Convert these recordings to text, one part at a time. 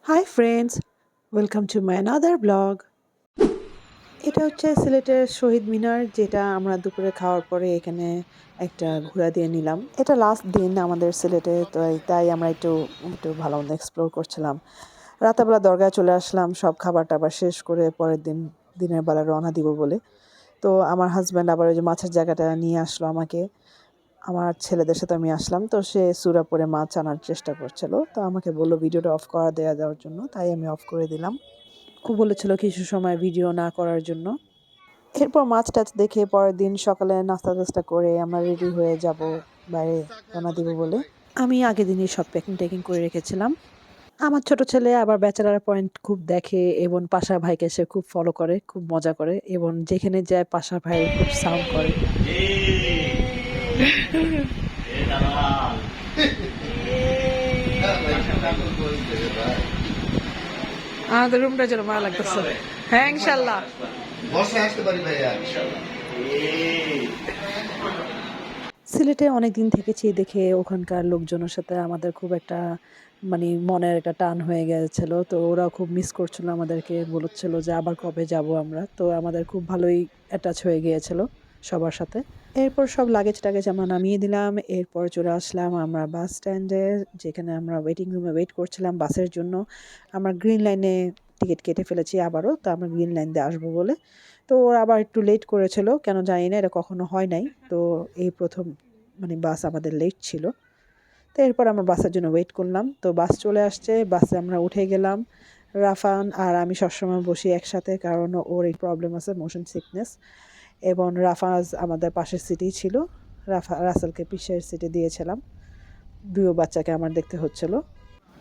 Hi friends, welcome to my another blog. এটা হচ্ছে সিলেটের শহীদ মিনার, যেটা আমরা দুপুরে খাওয়ার পরে এখানে একটা ঘোরা দিয়ে নিলাম। এটা লাস্ট দিন আমাদের সিলেটে, তো তাই আমরা একটু একটু ভালো মতো এক্সপ্লোর করছিলাম। রাতেরবেলা দরগায় চলে আসলাম সব খাবার টাবার শেষ করে, পরের দিন দিনের বেলা রওনা দিব বলে। তো আমার হাজব্যান্ড আবার ওই যে মাছের জায়গাটা নিয়ে আসলো আমাকে। আমার ছেলেদের সাথে আমি আসলাম, তো সে সূরা পড়ে মাছ আনার চেষ্টা করছিল, তো আমাকে বললো ভিডিওটা অফ করা দেওয়ার জন্য, তাই আমি অফ করে দিলাম। ও বলেছিল কিছু সময় ভিডিও না করার জন্য। এরপর মাছ টাছ দেখে পরের দিন সকালে নাস্তা টাস্তা করে আমরা রেডি হয়ে যাব বাইরে রওনা দিব বলে। আমি আগের দিনই সব প্যাকিং ট্যাকিং করে রেখেছিলাম। আমার ছোট ছেলে আবার ব্যাচেলার পয়েন্ট খুব দেখে এবং পাশা ভাইকে সে খুব ফলো করে, খুব মজা করে, এবং যেখানে যায় পাশা ভাই খুব সাউন্ড করে। আমাদের রুমটা যেন ভালো লাগতেছে। হ্যাঁ, ইনশাল্লাহ বসে আসতে পারি ভাইয়া, ইনশাল্লাহ। সিলেটে অনেক দিন থেকেছি দেখে ওখানকার লোকজনের সাথে আমাদের খুব একটা মনের একটা টান হয়ে গেছিল। তো ওরা খুব মিস করছিল আমাদেরকে, বলছিল যে আবার কবে যাব আমরা। তো আমাদের খুব ভালোই অ্যাটাচ হয়ে গিয়েছিল সবার সাথে। এরপর সব লাগেজ টাগেজ আমরা নামিয়ে দিলাম। এরপর চলে আসলাম আমরা বাস স্ট্যান্ডে, যেখানে আমরা ওয়েটিং রুমে ওয়েট করছিলাম বাসের জন্য। আমরা গ্রিন লাইনে টিকিট কেটে ফেলেছি আবারও, তো আমরা গ্রিন লাইন দিয়ে আসবো বলে। তো ওরা আবার একটু লেট করেছিল, কেন জানি না, এটা কখনো হয় নাই। তো এই প্রথম বাস আমাদের লেট ছিল। তো এরপর আমরা বাসের জন্য ওয়েট করলাম, তো বাস চলে আসছে, বাসে আমরা উঠে গেলাম। রাফান আর আমি সবসময় বসি একসাথে, কারণ ওর এই প্রবলেম আছে, মোশন সিকনেস। এবং রাফাজ আমাদের পাশের সিটেই ছিল, রাসেলকে পিছের সিটে দিয়েছিলাম। দুই বাচ্চাকে আমার দেখতে হচ্ছিল।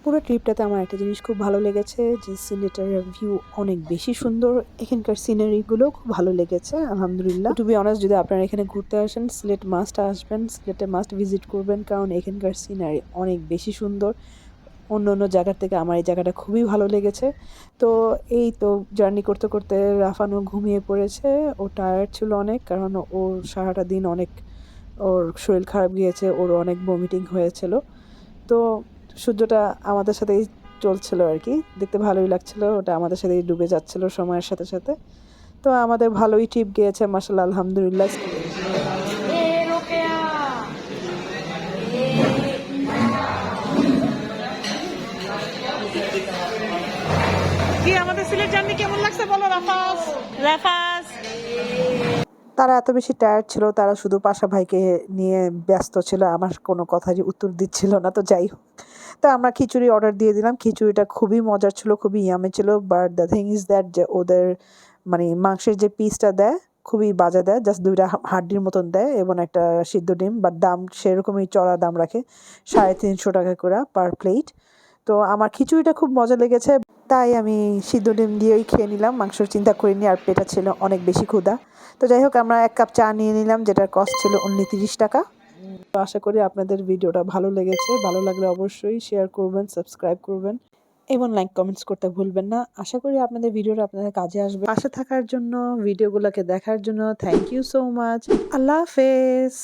পুরো ট্রিপটাতে আমার একটা জিনিস খুব ভালো লেগেছে, যে সিলেটের ভিউ অনেক বেশি সুন্দর, এখানকার সিনারিগুলো খুব ভালো লেগেছে আলহামদুলিল্লাহ। টু বি অনেস্ট, যদি আপনারা এখানে ঘুরতে আসেন, সিলেট মাস্ট আসবেন, সিলেটে মাস্ট ভিজিট করবেন, কারণ এখানকার সিনারি অনেক বেশি সুন্দর। অন্য অন্য জায়গার থেকে আমার এই জায়গাটা খুবই ভালো লেগেছে। তো এই তো জার্নি করতে করতে রাফানও ঘুমিয়ে পড়েছে। ও টায়ার্ড ছিল অনেক, কারণ ওর সারাটা দিন অনেক, ওর শরীর খারাপ গিয়েছে, ওর অনেক বমিটিং হয়েছিল। তো সূর্যটা আমাদের সাথেই চলছিল আর কি, দেখতে ভালোই লাগছিল, ওটা আমাদের সাথেই ডুবে যাচ্ছিল সময়ের সাথে সাথে। তো আমাদের ভালোই ট্রিপ গিয়েছে মাশাআল্লাহ, আলহামদুলিল্লাহ। কি আমাদের সিলেট জার্নি কেমন লাগছে বলো রাফাজ? রাফাজ তারা এত বেশি টায়ার্ড ছিল, তারা শুধু পাশা ভাইকে নিয়ে ব্যস্ত ছিল, আমার কোনো কথারই উত্তর দিচ্ছিল না। তো যাই হোক, তো আমরা খিচুড়ি অর্ডার দিয়ে দিলাম। খিচুড়িটা খুবই মজার ছিল, খুবই ইয়ামে ছিল, but the thing is that যে ওদের মাংসের যে পিসটা দেয় খুবই বাজে দেয়, জাস্ট দুইটা হাড্ডির মতন দেয় এবং একটা সিদ্ধ ডিম, বাট দাম সেরকমই চড়া দাম রাখে, 350 টাকা করে পার প্লেট। তো আমার খিচুড়িটা খুব মজা লেগেছে, তাই আমি সিদ্ধ ডিম দিয়েই খেয়ে নিলাম, মাংসর চিন্তা করিনি, আর পেটা ছিল অনেক বেশি ক্ষুধা। তো যাই হোক, আমরা 1 কাপ চা নিয়ে নিলাম, যেটার কস্ট ছিল অনলি 30 টাকা। তো আশা করি আপনাদের ভিডিওটা ভালো লেগেছে, ভালো লাগলে অবশ্যই শেয়ার করবেন, সাবস্ক্রাইব করবেন এবং লাইক কমেন্টস করতে ভুলবেন না। আশা করি আপনাদের ভিডিওটা আপনাদের কাজে আসবে। পাশে থাকার জন্য, ভিডিওগুলোকে দেখার জন্য থ্যাংক ইউ সো মাচ। আল্লাহ হাফেজ।